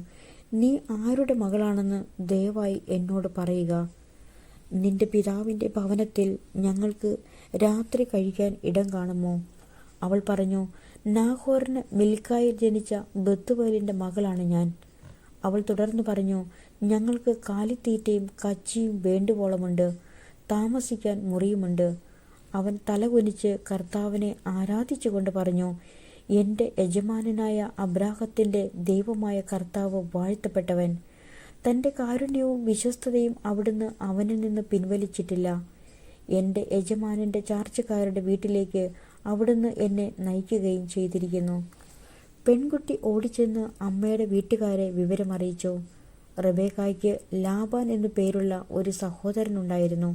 [SPEAKER 1] നീ ആരുടെ മകളാണെന്ന് ദയവായി എന്നോട് പറയുക. നിന്റെ പിതാവിൻ്റെ ഭവനത്തിൽ ഞങ്ങൾക്ക് രാത്രി കഴിക്കാൻ ഇടം കാണുമോ? അവൾ പറഞ്ഞു, നാഹോറിന് മിൽക്കായിൽ ജനിച്ച ബത്തുവേലിൻ്റെ മകളാണ് ഞാൻ. അവൾ തുടർന്ന് പറഞ്ഞു, ഞങ്ങൾക്ക് കാലിത്തീറ്റയും കച്ചിയും വേണ്ടുവോളമുണ്ട്, താമസിക്കാൻ മുറിയുമുണ്ട്. അവൻ തലകുനിച്ച് കർത്താവിനെ ആരാധിച്ചുകൊണ്ട് പറഞ്ഞു, എൻ്റെ യജമാനനായ അബ്രാഹത്തിൻ്റെ ദൈവമായ കർത്താവ് വാഴ്ത്തപ്പെട്ടവൻ. തൻ്റെ കാരുണ്യവും വിശ്വസ്തതയും അവിടുന്ന് അവനിൽ നിന്ന് പിൻവലിച്ചിട്ടില്ല. എൻ്റെ യജമാനൻ്റെ ചാർച്ചക്കാരുടെ വീട്ടിലേക്ക് അവിടുന്ന് എന്നെ നയിക്കുകയും ചെയ്തിരിക്കുന്നു. പെൺകുട്ടി ഓടിച്ചെന്ന് അമ്മയുടെ വീട്ടുകാരെ വിവരമറിയിച്ചു. റബേക്കായ്ക്ക് ലാബാൻ എന്നു പേരുള്ള ഒരു സഹോദരനുണ്ടായിരുന്നു.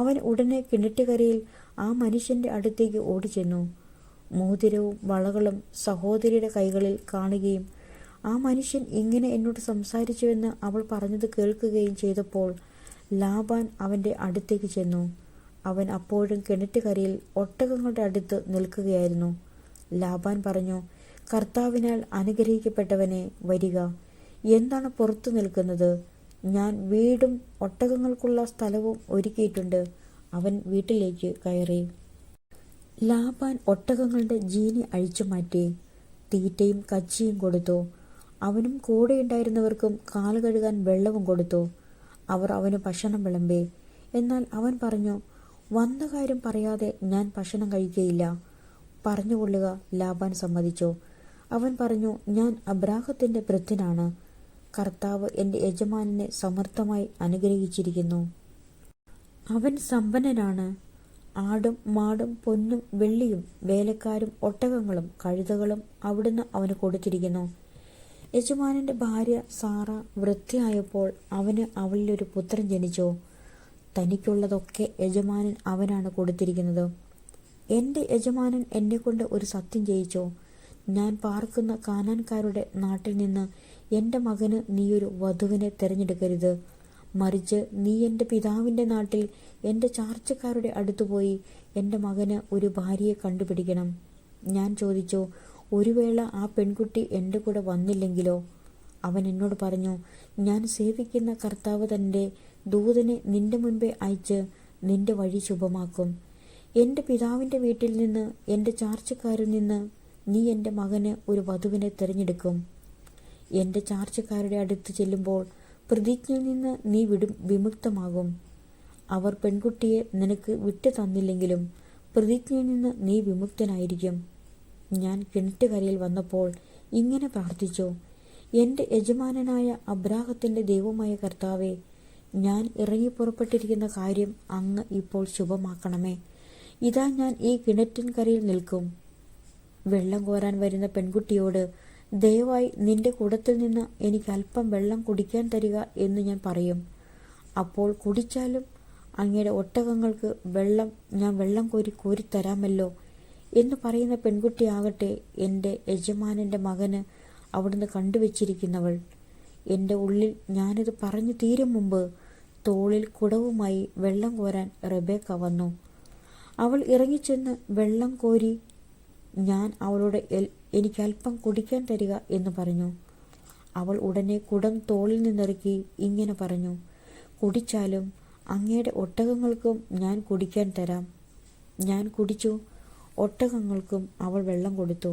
[SPEAKER 1] അവൻ ഉടനെ കിണറ്റുകരയിൽ ആ മനുഷ്യന്റെ അടുത്തേക്ക് ഓടിച്ചെന്നു. മോതിരവും വളകളും സഹോദരിയുടെ കൈകളിൽ കാണുകയും ആ മനുഷ്യൻ ഇങ്ങനെ എന്നോട് സംസാരിച്ചുവെന്ന് അവൾ പറഞ്ഞത് കേൾക്കുകയും ചെയ്തപ്പോൾ ലാബാൻ അവന്റെ അടുത്തേക്ക് ചെന്നു. അവൻ അപ്പോഴും കിണറ്റുകരയിൽ ഒട്ടകങ്ങളുടെ അടുത്ത് നിൽക്കുകയായിരുന്നു. ലാബാൻ പറഞ്ഞു, കർത്താവിനാൽ അനുഗ്രഹിക്കപ്പെട്ടവനെ, വരിക. എന്താണ് പുറത്തു നിൽക്കുന്നത്? ഞാൻ വീടും ഒട്ടകങ്ങൾക്കുള്ള സ്ഥലവും ഒരുക്കിയിട്ടുണ്ട്. അവൻ വീട്ടിലേക്ക് കയറി. ലാബാൻ ഒട്ടകങ്ങളുടെ ജീനി അഴിച്ചുമാറ്റി തീറ്റയും കച്ചിയും കൊടുത്തു. അവനും കൂടെയുണ്ടായിരുന്നവർക്കും കാല് കഴുകാൻ വെള്ളവും കൊടുത്തു. അവർ അവന് ഭക്ഷണം വിളമ്പി. എന്നാൽ അവൻ പറഞ്ഞു, വന്ന കാര്യം പറയാതെ ഞാൻ ഭക്ഷണം കഴിക്കുകയില്ല. പറഞ്ഞുകൊള്ളുക. ലാബാൻ സമ്മതിച്ചു. അവൻ പറഞ്ഞു, ഞാൻ അബ്രാഹത്തിന്റെ ഭൃത്യനാണ്. കർത്താവ് എൻ്റെ യജമാനനെ സമർത്ഥമായി അനുഗ്രഹിച്ചിരിക്കുന്നു. അവൻ സമ്പന്നനാണ്. ആടും മാടും പൊന്നും വെള്ളിയും വേലക്കാരും ഒട്ടകങ്ങളും കഴുതകളും അവിടുന്ന് അവന് കൊടുത്തിരിക്കുന്നു. യജമാനന്റെ ഭാര്യ സാറ വൃദ്ധയായപ്പോൾ അവന് അവളിലൊരു പുത്രൻ ജനിച്ചു. തനിക്കുള്ളതൊക്കെ യജമാനൻ അവനാണ് കൊടുത്തിരിക്കുന്നത്. എൻ്റെ യജമാനൻ എന്നെക്കൊണ്ട് ഒരു സത്യം ചെയ്യിച്ചു. ഞാൻ പാർക്കുന്ന കാനാൻകാരുടെ നാട്ടിൽ നിന്ന് എൻ്റെ മകന് നീയൊരു വധുവിനെ തിരഞ്ഞെടുക്കരുത്. മറിച്ച് നീ എൻ്റെ പിതാവിൻ്റെ നാട്ടിൽ എൻ്റെ ചാർച്ചക്കാരുടെ അടുത്തുപോയി എൻ്റെ മകന് ഒരു ഭാര്യയെ കണ്ടുപിടിക്കണം. ഞാൻ ചോദിച്ചു, ഒരു വേള ആ പെൺകുട്ടി എൻ്റെ കൂടെ വന്നില്ലെങ്കിലോ? അവൻ എന്നോട് പറഞ്ഞു, ഞാൻ സേവിക്കുന്ന കർത്താവ് തൻ്റെ ദൂതനെ നിന്റെ മുൻപേ അയച്ച് നിന്റെ വഴി ശുഭമാക്കും. എൻ്റെ പിതാവിൻ്റെ വീട്ടിൽ നിന്ന് എൻ്റെ ചാർച്ചക്കാരിൽ നിന്ന് നീ എൻ്റെ മകന് ഒരു വധുവിനെ തിരഞ്ഞെടുക്കും. എൻ്റെ ചാർച്ചക്കാരുടെ അടുത്ത് ചെല്ലുമ്പോൾ പ്രതിജ്ഞയിൽ നിന്ന് നീ വിമുക്തമാകും. അവർ പെൺകുട്ടിയെ നിനക്ക് വിട്ടു തന്നില്ലെങ്കിലും പ്രതിജ്ഞയിൽ നിന്ന് നീ വിമുക്തനായിരിക്കും. ഞാൻ കിണറ്റുകരയിൽ വന്നപ്പോൾ ഇങ്ങനെ പ്രാർത്ഥിച്ചു, എൻ്റെ യജമാനനായ അബ്രാഹത്തിൻ്റെ ദൈവമായ കർത്താവേ, ഞാൻ ഇറങ്ങിപ്പുറപ്പെട്ടിരിക്കുന്ന കാര്യം അങ്ങ് ഇപ്പോൾ ശുഭമാക്കണമേ. ഇതാ ഞാൻ ഈ കിണറ്റിൻകരയിൽ നിൽക്കും. വെള്ളം കോരാൻ വരുന്ന പെൺകുട്ടിയോട്, ദയവായി നിന്റെ കുടത്തിൽ നിന്ന് എനിക്ക് അല്പം വെള്ളം കുടിക്കാൻ തരിക എന്ന് ഞാൻ പറയും. അപ്പോൾ കുടിച്ചാലും അങ്ങയുടെ ഒട്ടകങ്ങൾക്ക് ഞാൻ വെള്ളം കോരിത്തരാമല്ലോ എന്ന് പറയുന്ന പെൺകുട്ടിയാകട്ടെ എൻ്റെ യജമാനൻ്റെ മകന് അവിടുന്ന് കണ്ടുവച്ചിരിക്കുന്നവൾ. എൻ്റെ ഉള്ളിൽ ഞാനിത് പറഞ്ഞു തീരും മുമ്പ് തോളിൽ കുടവുമായി വെള്ളം കോരാൻ റബേക്ക വന്നു. അവൾ ഇറങ്ങിച്ചെന്ന് വെള്ളം കോരി ഞാൻ അവളോട് എനിക്ക് അല്പം കുടിക്കാൻ തരിക എന്ന് പറഞ്ഞു. അവൾ ഉടനെ കുടം തോളിൽ നിന്നിറക്കി ഇങ്ങനെ പറഞ്ഞു, കുടിച്ചാലും അങ്ങയുടെ ഒട്ടകങ്ങൾക്കും ഞാൻ കുടിക്കാൻ തരാം. ഞാൻ കുടിച്ചു. ഒട്ടകങ്ങൾക്കും അവൾ വെള്ളം കൊടുത്തു.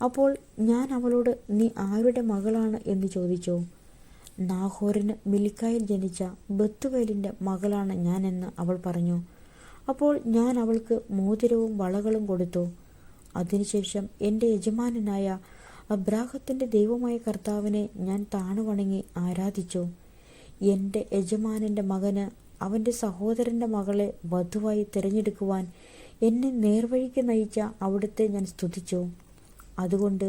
[SPEAKER 1] അപ്പോൾ ഞാൻ അവളോട്, നീ ആരുടെ മകളാണ് എന്ന് ചോദിച്ചു. നാഹോറിന് മിൽക്കായിൽ ജനിച്ച ബത്തുവേലിൻ്റെ മകളാണ് ഞാനെന്ന് അവൾ പറഞ്ഞു. അപ്പോൾ ഞാൻ അവൾക്ക് മോതിരവും വളകളും കൊടുത്തു. അതിനുശേഷം എൻ്റെ യജമാനനായ അബ്രാഹത്തിൻ്റെ ദൈവമായ കർത്താവിനെ ഞാൻ താണുവണങ്ങി ആരാധിച്ചു. എൻ്റെ യജമാനൻ്റെ മകന് അവൻ്റെ സഹോദരൻ്റെ മകളെ വധുവായി തിരഞ്ഞെടുക്കുവാൻ എന്നെ നേർവഴിക്ക് നയിച്ച അവിടുത്തെ ഞാൻ സ്തുതിച്ചു. അതുകൊണ്ട്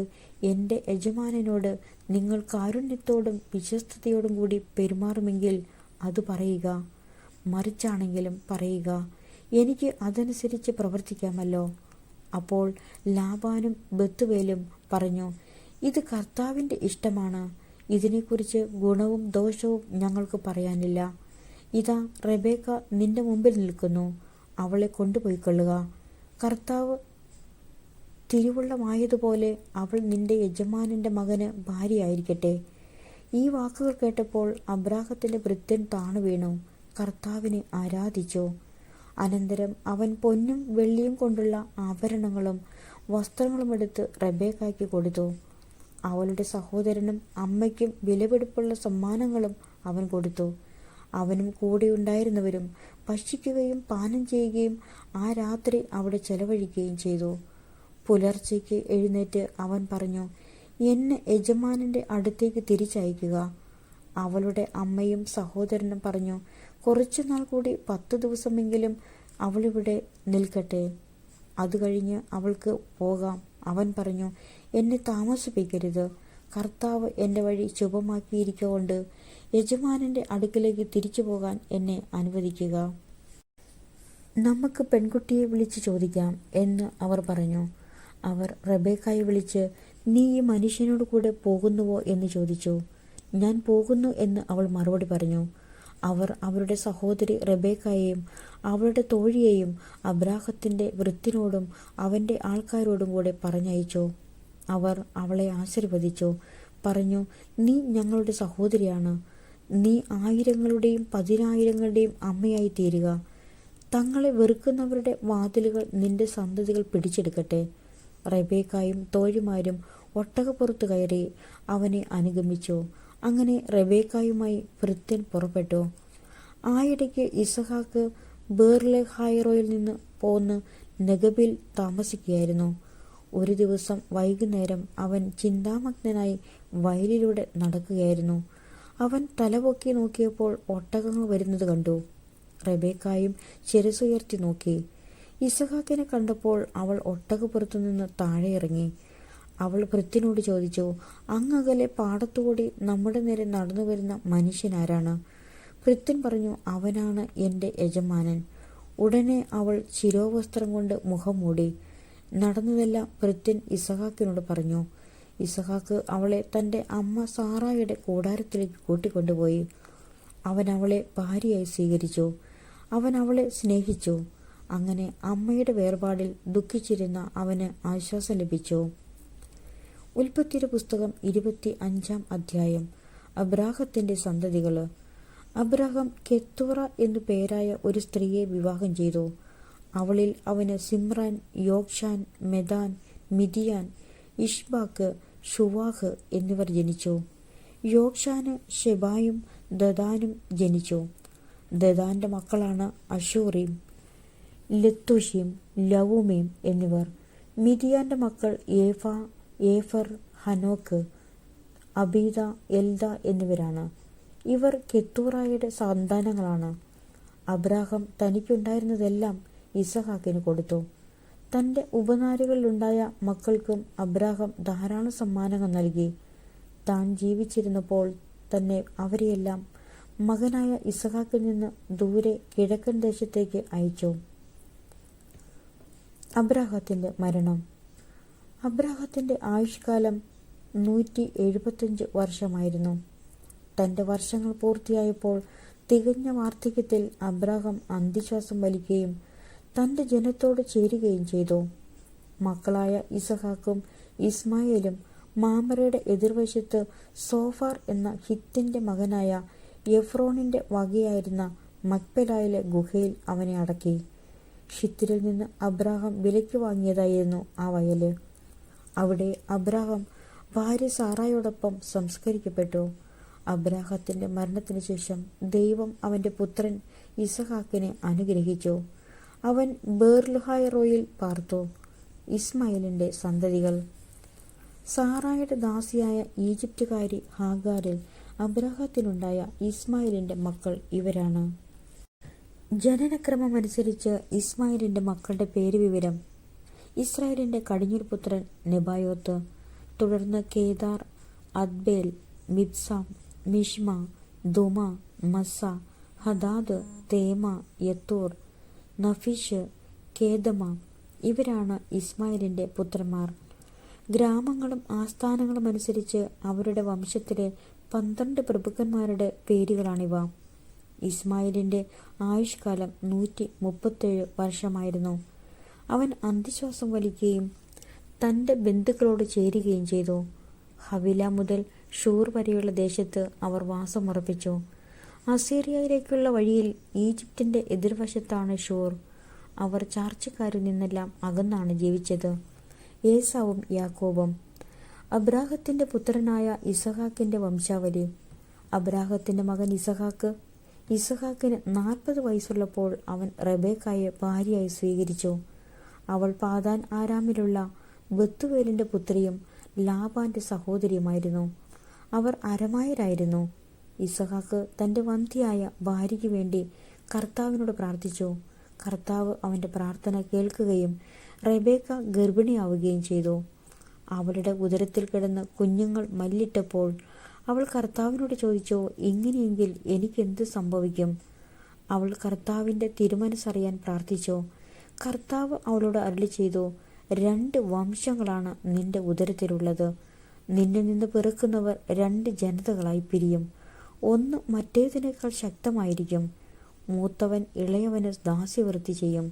[SPEAKER 1] എൻ്റെ യജമാനനോട് നിങ്ങൾ കാരുണ്യത്തോടും വിശ്വസ്തയോടും കൂടി പെരുമാറുമെങ്കിൽ അത് പറയുക. മറിച്ചാണെങ്കിലും പറയുക, എനിക്ക് അതനുസരിച്ച് പ്രവർത്തിക്കാമല്ലോ. അപ്പോൾ ലാബാനും ബത്തുവേലും പറഞ്ഞു, ഇത് കർത്താവിൻ്റെ ഇഷ്ടമാണ്. ഇതിനെക്കുറിച്ച് ഗുണവും ദോഷവും ഞങ്ങൾക്ക് പറയാനില്ല. ഇതാ റബേക്ക നിന്റെ മുമ്പിൽ നിൽക്കുന്നു. അവളെ കൊണ്ടുപോയിക്കൊള്ളുക. കർത്താവ് തിരുവുള്ളമായതുപോലെ അവൾ നിന്റെ യജമാനൻ്റെ മകന് ഭാര്യയായിരിക്കട്ടെ. ഈ വാക്കുകൾ കേട്ടപ്പോൾ അബ്രാഹത്തിൻ്റെ ഭൃത്യൻ താണു വീണു കർത്താവിനെ ആരാധിച്ചു. അനന്തരം അവൻ പൊന്നും വെള്ളിയും കൊണ്ടുള്ള ആഭരണങ്ങളും വസ്ത്രങ്ങളും എടുത്ത് റബേക്കായ്ക്ക് കൊടുത്തു. അവളുടെ സഹോദരനും അമ്മയ്ക്കും വിലപിടിപ്പുള്ള സമ്മാനങ്ങളും അവൻ കൊടുത്തു. അവനും കൂടെയുണ്ടായിരുന്നവരും ഭക്ഷിക്കുകയും പാനം ചെയ്യുകയും ആ രാത്രി അവിടെ ചെലവഴിക്കുകയും ചെയ്തു. പുലർച്ചയ്ക്ക് എഴുന്നേറ്റ് അവൻ പറഞ്ഞു, എന്നെ യജമാനൻ്റെ അടുത്തേക്ക് തിരിച്ചയക്കുക. അവളുടെ അമ്മയും സഹോദരനും പറഞ്ഞു, കുറച്ചുനാൾ കൂടി 10 ദിവസമെങ്കിലും അവളിവിടെ നിൽക്കട്ടെ. അത് കഴിഞ്ഞ് അവൾക്ക് പോകാം. അവൻ പറഞ്ഞു, എന്നെ താമസിപ്പിക്കരുത്. കർത്താവ് എൻ്റെ വഴി ശുഭമാക്കിയിരിക്കൊണ്ട് യജമാനൻ്റെ അടുക്കിലേക്ക് തിരിച്ചു പോകാൻ എന്നെ അനുവദിക്കുക. നമുക്ക് പെൺകുട്ടിയെ വിളിച്ച് ചോദിക്കാം എന്ന് അവർ പറഞ്ഞു. അവർ റെബേക്കായെ വിളിച്ച്, നീ ഈ മനുഷ്യനോട് കൂടെ പോകുന്നുവോ എന്ന് ചോദിച്ചു. ഞാൻ പോകുന്നു എന്ന് അവൾ മറുപടി പറഞ്ഞു. അവർ അവരുടെ സഹോദരി റെബേക്കായെയും അവളുടെ തോഴിയെയും അബ്രാഹത്തിൻ്റെ വൃത്തിനോടും അവൻ്റെ ആൾക്കാരോടും കൂടെ പറഞ്ഞയച്ചു. അവർ അവളെ ആശീർവദിച്ചു, പറഞ്ഞു, നീ ഞങ്ങളുടെ സഹോദരിയാണ്. നീ ആയിരങ്ങളുടെയും 10,000-ങ്ങളുടെയും അമ്മയായി തീരുക. തങ്ങളെ വെറുക്കുന്നവരുടെ വാതിലുകൾ നിന്റെ സന്തതികൾ പിടിച്ചെടുക്കട്ടെ. റെബേക്കായും തോഴിമാരും ഒട്ടകപ്പുറത്ത് കയറി അവനെ അനുഗമിച്ചു. അങ്ങനെ റെബേക്കായുമായി ഭൃത്യൻ പുറപ്പെട്ടു. ആയിടയ്ക്ക് ഇസഹാക്ക് ബേർലെഹായിറോയിൽ നിന്ന് പോന്ന് നെഗബിൽ താമസിക്കുകയായിരുന്നു. ഒരു ദിവസം വൈകുന്നേരം അവൻ ചിന്താമഗ്നനായി വയലിലൂടെ നടക്കുകയായിരുന്നു. അവൻ തലപൊക്കി നോക്കിയപ്പോൾ ഒട്ടകങ്ങൾ വരുന്നത് കണ്ടു. റെബേക്കായും ശിരസുയർത്തി നോക്കി. ഇസഹാക്കിനെ കണ്ടപ്പോൾ അവൾ ഒട്ടകപ്പുറത്തുനിന്ന് താഴെ ഇറങ്ങി. അവൾ ഭൃത്യനോട് ചോദിച്ചു, അങ്ങകലെ പാടത്തുകൂടി നമ്മുടെ നേരെ നടന്നു വരുന്ന മനുഷ്യനാരാണ്? ഭൃത്യൻ പറഞ്ഞു, അവനാണ് എൻ്റെ യജമാനൻ. ഉടനെ അവൾ ശിരോവസ്ത്രം കൊണ്ട് മുഖം മൂടി. നടന്നതെല്ലാം ഭൃത്യൻ ഇസഹാക്കിനോട് പറഞ്ഞു. ഇസഹാക്ക് അവളെ തൻ്റെ അമ്മ സാറായുടെ കൂടാരത്തിലേക്ക് കൂട്ടിക്കൊണ്ടുപോയി. അവൻ അവളെ ഭാര്യയായി സ്വീകരിച്ചു. അവൻ അവളെ സ്നേഹിച്ചു. അങ്ങനെ അമ്മയുടെ വേർപാടിൽ ദുഃഖിച്ചിരുന്ന അവന് ആശ്വാസം ലഭിച്ചു. ഉൽപ്പത്തിയുടെ പുസ്തകം 25-ാം അധ്യായം. അബ്രാഹത്തിൻ്റെ സന്തതികൾ. അബ്രാഹം കെത്തൂറ എന്നു പേരായ ഒരു സ്ത്രീയെ വിവാഹം ചെയ്തു. അവളിൽ അവന് സിമ്രാൻ, യോക്ഷാൻ, മെദാൻ, മിദിയാൻ, ഇഷ്ബാക്ക്, ഷുവാഹ് എന്നിവർ ജനിച്ചു. യോക്ഷാന് ഷെബായും ദദാനും ജനിച്ചു. ദദാന്റെ മക്കളാണ് അഷൂറീം, ലത്തുഷീം, ലവുമീം എന്നിവർ. മിദിയാന്റെ മക്കൾ ഏഫർ, ഹനോക്ക്, അബീദ, എൽദ എന്നിവരാണ്. ഇവർ കെത്തൂറായുടെ സന്താനങ്ങളാണ്. അബ്രാഹം തനിക്കുണ്ടായിരുന്നതെല്ലാം ഇസഹാക്കിന് കൊടുത്തു. തൻ്റെ ഉപനാരികളിലുണ്ടായ മക്കൾക്കും അബ്രാഹം ധാരാളം സമ്മാനങ്ങൾ നൽകി. താൻ ജീവിച്ചിരുന്നപ്പോൾ തന്നെ അവരെയെല്ലാം മകനായ ഇസഹാക്കിൽ നിന്ന് ദൂരെ കിഴക്കൻ ദേശത്തേക്ക് അയച്ചു. അബ്രാഹത്തിൻ്റെ മരണം. അബ്രാഹത്തിൻ്റെ ആയുഷ്കാലം 175 വർഷമായിരുന്നു. തൻ്റെ വർഷങ്ങൾ പൂർത്തിയായപ്പോൾ തികഞ്ഞ വാർദ്ധക്യത്തിൽ അബ്രാഹം അന്ത്യശ്വാസം വലിക്കുകയും തൻ്റെ ജനത്തോട് ചേരുകയും ചെയ്തു. മക്കളായ ഇസഹാക്കും ഇസ്മായേലും മാമറയുടെ എതിർവശത്ത് സോഫാർ എന്ന ഹിത്തിന്റെ മകനായ എഫ്രോണിന്റെ വകയായിരുന്ന മക്പെലായിലെ ഗുഹയിൽ അവനെ അടക്കി. ഹിത്യരിൽ നിന്ന് അബ്രാഹം വിലയ്ക്ക് വാങ്ങിയതായിരുന്നു ആ വയല്. അവിടെ അബ്രാഹം ഭാര്യ സാറായോടൊപ്പം സംസ്കരിക്കപ്പെട്ടു. അബ്രാഹത്തിന്റെ മരണത്തിന് ശേഷം ദൈവം അവന്റെ പുത്രൻ ഇസഹാക്കിനെ അനുഗ്രഹിച്ചു. അവൻ ബേർലഹായിറോയിൽ പാർത്തു. ഇസ്മായിലിന്റെ സന്തതികൾ. സാറായുടെ ദാസിയായ ഈജിപ്തുകാരി ഹാഗാരിൽ അബ്രാഹത്തിനുണ്ടായ ഇസ്മായിലിന്റെ മക്കൾ ഇവരാണ്. ജനനക്രമമനുസരിച്ച് ഇസ്മായിലിന്റെ മക്കളുടെ പേര് വിവരം: ഇസ്രായേലിന്റെ കടിഞ്ഞൂൽ പുത്രൻ നെബായോത്ത്, തുടർന്ന് കേദാർ, അദ്ബേൽ, മിബ്സാം, മിഷ്മ, ദുമ, മസ്സ, ഹദാദ്, തേമ, യത്തൂർ, നഫീഷ്, കേദമ. ഇവരാണ് ഇസ്മായിലിന്റെ പുത്രന്മാർ. ഗ്രാമങ്ങളും ആസ്ഥാനങ്ങളും അനുസരിച്ച് അവരുടെ വംശത്തിലെ 12 പ്രഭുക്കന്മാരുടെ പേരുകളാണിവ. ഇസ്മായിലിന്റെ ആയുഷ്കാലം 137 വർഷമായിരുന്നു. അവൻ അന്ത്യശ്വാസം വലിക്കുകയും തൻ്റെ ബന്ധുക്കളോട് ചേരുകയും ചെയ്തു. ഹവില മുതൽ ഷൂർ വരെയുള്ള ദേശത്ത് അവർ വാസമുറപ്പിച്ചു. അസീറിയയിലേക്കുള്ള വഴിയിൽ ഈജിപ്തിന്റെ എതിർവശത്താണ് ഷൂർ. അവർ ചാർച്ചക്കാരിൽ നിന്നെല്ലാം അകന്നാണ് ജീവിച്ചത്. ഏസാവും യാക്കോബും. അബ്രാഹത്തിന്റെ പുത്രനായ ഇസഹാക്കിന്റെ വംശാവലി. അബ്രാഹത്തിന്റെ മകൻ ഇസഹാക്ക്. ഇസഹാക്കിന് 40 വയസ്സുള്ളപ്പോൾ അവൻ റെബേക്കായെ ഭാര്യയായി സ്വീകരിച്ചു. അവൾ പാദാൻ ആരാമിലുള്ള ബത്തുവേലിന്റെ പുത്രിയും ലാബാന്റെ സഹോദരിയുമായിരുന്നു. അവർ അരമായരായിരുന്നു. ഇസഹാക്ക് തന്റെ വന്ധ്യയായ ഭാര്യയ്ക്ക് വേണ്ടി കർത്താവിനോട് പ്രാർത്ഥിച്ചു. കർത്താവ് അവന്റെ പ്രാർത്ഥന കേൾക്കുകയും റെബേക്ക ഗർഭിണിയാവുകയും ചെയ്തു. അവളുടെ ഉദരത്തിൽ കിടന്ന് കുഞ്ഞുങ്ങൾ മല്ലിട്ടപ്പോൾ അവൾ കർത്താവിനോട് ചോദിച്ചു, ഇങ്ങനെയെങ്കിൽ എനിക്കെന്ത് സംഭവിക്കും? അവൾ കർത്താവിൻ്റെ തിരുമനസ്സറിയാൻ പ്രാർത്ഥിച്ചു. കർത്താവ് അവളോട് അരുളി ചെയ്തു, 2 വംശങ്ങളാണ് നിന്റെ ഉദരത്തിലുള്ളത്. നിന്നിൽ നിന്ന് പിറക്കുന്നവർ 2 ജനതകളായി പിരിയും. ഒന്ന് മറ്റേതിനേക്കാൾ ശക്തമായിരിക്കും. മൂത്തവൻ ഇളയവന് ദാസ്യവൃത്തി ചെയ്യും.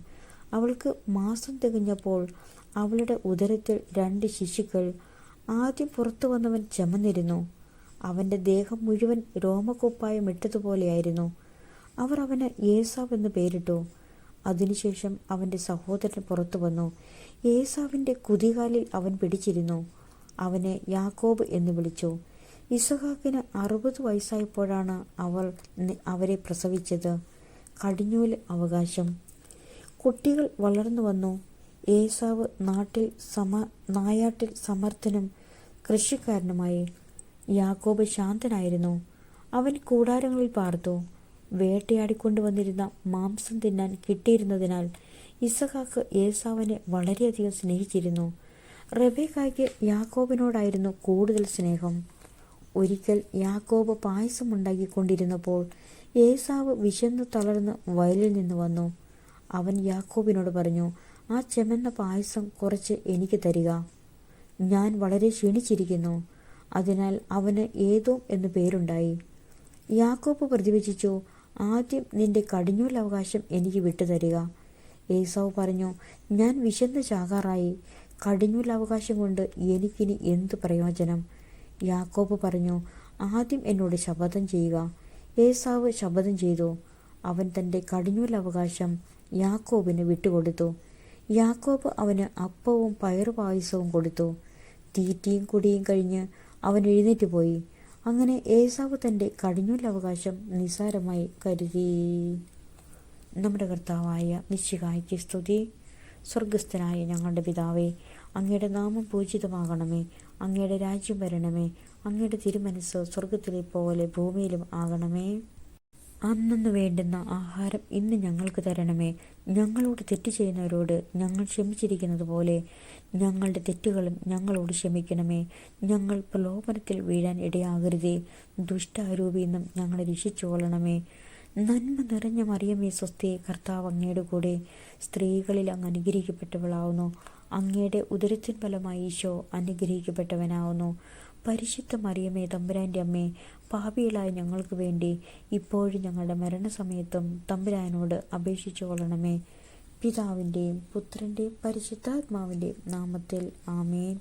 [SPEAKER 1] അവൾക്ക് മാസം തികഞ്ഞപ്പോൾ അവളുടെ ഉദരത്തിൽ 2 ശിശുക്കൾ. ആദ്യം പുറത്തു വന്നവൻ ചുമന്നിരുന്നു. അവൻ്റെ ദേഹം മുഴുവൻ രോമക്കുപ്പായം ഇട്ടതുപോലെയായിരുന്നു. അവർ അവന് ഏസാവ് എന്ന് പേരിട്ടു. അതിനുശേഷം അവൻ്റെ സഹോദരൻ പുറത്തു വന്നു. ഏസാവിൻ്റെ കുതികാലിൽ അവൻ പിടിച്ചിരുന്നു. അവനെ യാക്കോബ് എന്ന് വിളിച്ചു. ഇസഹാക്കിന് 60 വയസ്സായപ്പോഴാണ് അവരെ പ്രസവിച്ചത്. കടിഞ്ഞൂൽ അവകാശം. കുട്ടികൾ വളർന്നു വന്നു. ഏസാവ് നായാട്ടിൽ സമർത്ഥനും കൃഷിക്കാരനുമായി. യാക്കോബ് ശാന്തനായിരുന്നു. അവൻ കൂടാരങ്ങളിൽ പാർത്തു. വേട്ടയാടിക്കൊണ്ടുവന്നിരുന്ന മാംസം തിന്നാൻ കിട്ടിയിരുന്നതിനാൽ ഇസഹാക്ക് ഏസാവിനെ വളരെയധികം സ്നേഹിച്ചിരുന്നു. റെബേക്കായ്ക്ക് യാക്കോബിനോടായിരുന്നു കൂടുതൽ സ്നേഹം. ഒരിക്കൽ യാക്കോബ് പായസം ഉണ്ടാക്കിക്കൊണ്ടിരുന്നപ്പോൾ ഏസാവ് വിശന്നു തളർന്ന് വയലിൽ നിന്ന് വന്നു. അവൻ യാക്കോബിനോട് പറഞ്ഞു, ആ ചെമന്ന പായസം കുറച്ച് എനിക്ക് തരിക. ഞാൻ വളരെ ക്ഷീണിച്ചിരിക്കുന്നു. അതിനാൽ അവന് ഏദോം എന്നു പേരുണ്ടായി. യാക്കോബ് പ്രതിവചിച്ചു, ആദ്യം നിന്റെ കടിഞ്ഞൂൽ അവകാശം എനിക്ക് വിട്ടുതരിക. ഏസാവ് പറഞ്ഞു, ഞാൻ വിശന്ന് ചാകാറായി. കടിഞ്ഞൂൽ അവകാശം കൊണ്ട് എനിക്കിനി എന്തു പ്രയോജനം? യാക്കോബ് പറഞ്ഞു, ആദ്യം എന്നോട് ശപഥം ചെയ്യുക. ഏസാവ് ശപഥം ചെയ്തു. അവൻ തൻ്റെ കടിഞ്ഞൂൽ അവകാശം യാക്കോബിന് വിട്ടുകൊടുത്തു. യാക്കോബ് അവന് അപ്പവും പയറുപായസവും കൊടുത്തു. തീറ്റിയും കുടിയും കഴിഞ്ഞ് അവൻ എഴുന്നേറ്റ് പോയി. അങ്ങനെ ഏസാവ് തൻ്റെ കടിഞ്ഞൂൽ അവകാശം നിസ്സാരമായി കരുതി. നമ്മുടെ കർത്താവായ മിശിഹായ്ക്ക് സ്തുതി. സ്വർഗസ്ഥനായ ഞങ്ങളുടെ പിതാവേ, അങ്ങയുടെ നാമം പൂജിതമാകണമേ. അങ്ങയുടെ രാജ്യം വരണമേ. അങ്ങയുടെ തിരുമനസ്സ് സ്വർഗത്തിലെ പോലെ ഭൂമിയിലും ആകണമേ. അന്നു വേണ്ടുന്ന ആഹാരം ഇന്ന് ഞങ്ങൾക്ക് തരണമേ. ഞങ്ങളോട് തെറ്റ് ചെയ്യുന്നവരോട് ഞങ്ങൾ ക്ഷമിച്ചിരിക്കുന്നത് പോലെ ഞങ്ങളുടെ തെറ്റുകളും ഞങ്ങളോട് ക്ഷമിക്കണമേ. ഞങ്ങൾ പ്രലോഭനത്തിൽ വീഴാൻ ഇടയാകരുതേ. ദുഷ്ടാരൂപിയിൽ നിന്നും ഞങ്ങളെ രക്ഷിച്ചുകൊള്ളണമേ. നന്മ നിറഞ്ഞ മറിയമേ സ്വസ്തി, കർത്താവ് അങ്ങയുടെ കൂടെ. സ്ത്രീകളിൽ അങ്ങ് അനുഗ്രഹിക്കപ്പെട്ടവളാവുന്നു. അങ്ങയുടെ ഉദരത്തിൻ ഫലമായി ഈശോ അനുഗ്രഹിക്കപ്പെട്ടവനാവുന്നു. പരിശുദ്ധ മറിയമേ തമ്പുരാൻ്റെ അമ്മേ, പാപികളായ ഞങ്ങൾക്ക് വേണ്ടി ഇപ്പോഴും ഞങ്ങളുടെ മരണസമയത്തും തമ്പുരാനോട് അപേക്ഷിച്ചു കൊള്ളണമേ. പിതാവിൻ്റെയും പുത്രൻ്റെയും പരിശുദ്ധാത്മാവിൻ്റെയും നാമത്തിൽ ആമേൻ.